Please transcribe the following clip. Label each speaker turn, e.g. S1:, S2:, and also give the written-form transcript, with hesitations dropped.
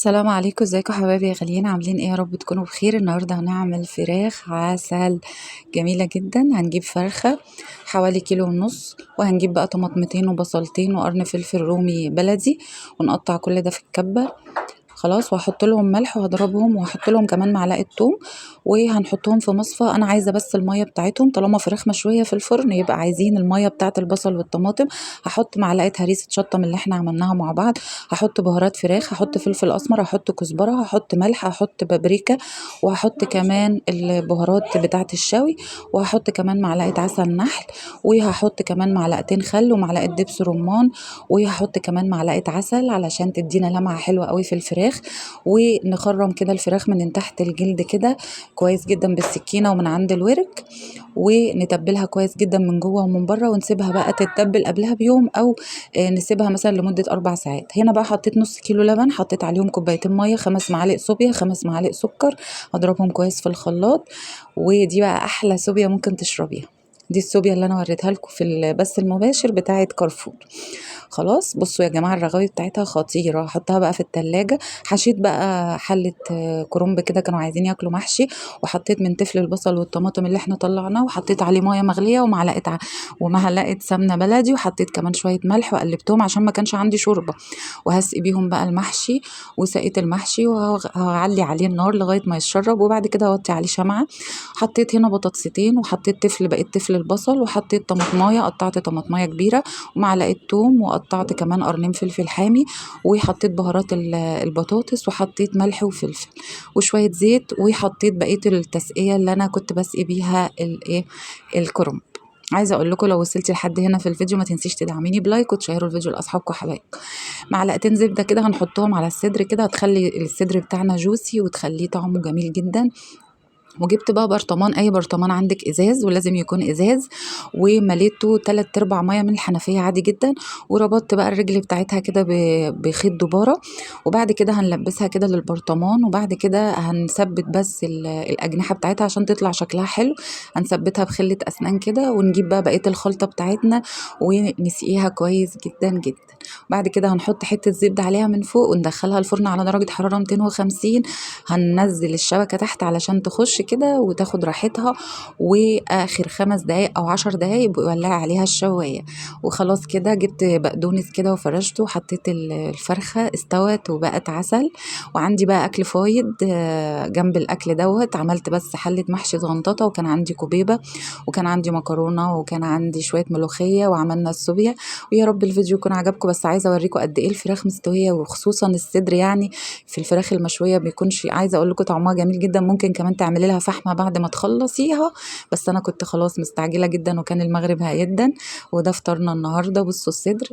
S1: السلام عليكم، ازيكم حبايبي يا غاليين؟ عاملين ايه؟ يا رب تكونوا بخير. النهارده هنعمل فراخ عسل جميله جدا. هنجيب فرخه حوالي كيلو ونص، وهنجيب بقى طماطمتين وبصلتين وقرن فلفل رومي بلدي، ونقطع كل ده في الكبه. خلاص، وهحط لهم ملح وهضربهم، وهحط لهم كمان معلقه توم، وهنحطهم في مصفى. انا عايزه بس الميه بتاعتهم، طالما فراخ مشويه في الفرن يبقى عايزين الميه بتاعه البصل والطماطم. هحط معلقه هريسه شطه من اللي احنا عملناها مع بعض، هحط بهارات فراخ، هحط فلفل اسمر، هحط كزبره، هحط ملح، هحط بابريكا، وهحط كمان البهارات بتاعه الشوي، وهحط كمان معلقه عسل نحل، وهحط كمان معلقتين خل ومعلقه دبس رمان، وهحط كمان معلقه عسل علشان تدينا لمعه حلوه قوي في الفراخ. ونخرم كده الفراخ من تحت الجلد كده كويس جدا بالسكينه ومن عند الورك، ونتبلها كويس جدا من جوه ومن بره، ونسيبها بقى تتبل قبلها بيوم، او نسيبها مثلا لمده 4 ساعات. هنا بقى حطيت نص كيلو لبن، حطيت عليهم كوبايتين ميه، 5 معالق صوبيا، 5 معالق سكر، هضربهم كويس في الخلاط. ودي بقى احلى صوبيا ممكن تشربيها. دي الصوبيا اللي انا وريتها لكم في البث المباشر بتاعه كارفور. خلاص، بصوا يا جماعه الرغاوي بتاعتها خطيره. هحطها بقى في التلاجة. حشيت بقى حله كرنب كده، كانوا عايزين ياكلوا محشي، وحطيت من تفل البصل والطماطم اللي احنا طلعناه، وحطيت عليه ميه مغليه ومعلقه سمنه بلدي، وحطيت كمان شويه ملح وقلبتهم عشان ما كانش عندي شوربه. وهسقي بيهم بقى المحشي. وسقيت المحشي وهعلي عليه النار لغايه ما يتشرب، وبعد كده اوطي عليه شمعه. حطيت هنا بطاطستين، وحطيت بقيت تفل البصل، وحطيت طماطمايه، قطعت طماطمايه كبيره، ومعلقه توم، وقطعت كمان قرنين فلفل حامي، وحطيت بهارات البطاطس، وحطيت ملح وفلفل وشويه زيت، وحطيت بقيه التسقيه اللي انا كنت بسقي بيها الايه الكرنب. عايزه اقول لكم، لو وصلتي لحد هنا في الفيديو ما تنسيش تدعميني بلايك وتشيروا الفيديو لاصحابكم وحبايبكم. معلقتين زبده كده هنحطهم على الصدر كده، هتخلي الصدر بتاعنا جوسي وتخليه طعمه جميل جدا. وجبت بقى برطمان، اي برطمان عندك ازاز، ولازم يكون ازاز، ومليته 3/4 ميه من الحنفيه عادي جدا. وربطت بقى الرجل بتاعتها كده بخيط دباره. وبعد كده هنلبسها كده للبرطمان، وبعد كده هنثبت بس الاجنحه بتاعتها عشان تطلع شكلها حلو. هنثبتها بخله اسنان كده، ونجيب بقى بقيه الخلطه بتاعتنا ونسقيها كويس جدا جدا. بعد كده هنحط حته زبده عليها من فوق، وندخلها الفرن على درجه حراره 250. هننزل الشبكه تحت علشان تخش كده وتاخد راحتها. واخر 5 دقايق او 10 دقايق بولع عليها الشوايه. وخلاص كده جبت بقدونس كده وفرشته، وحطيت الفرخه استوت وبقت عسل. وعندي بقى اكل فايض جنب الاكل دوت. عملت بس حله محشي زغنططه، وكان عندي كوبيبه، وكان عندي مكرونه، وكان عندي شويه ملوخيه، وعملنا الصوبيا. ويا رب الفيديو يكون عجبكم. بس عايزه اوريكم قد ايه الفراخ مستويه، وخصوصا الصدر يعني. في الفراخ المشويه بيكونش، عايزه اقول لكم طعمها جميل جدا. ممكن كمان تعملي لها فحمه بعد ما تخلصيها، بس انا كنت خلاص مستعجله جدا وكان المغرب هيدا. وده فطرنا النهارده. بصوا الصدر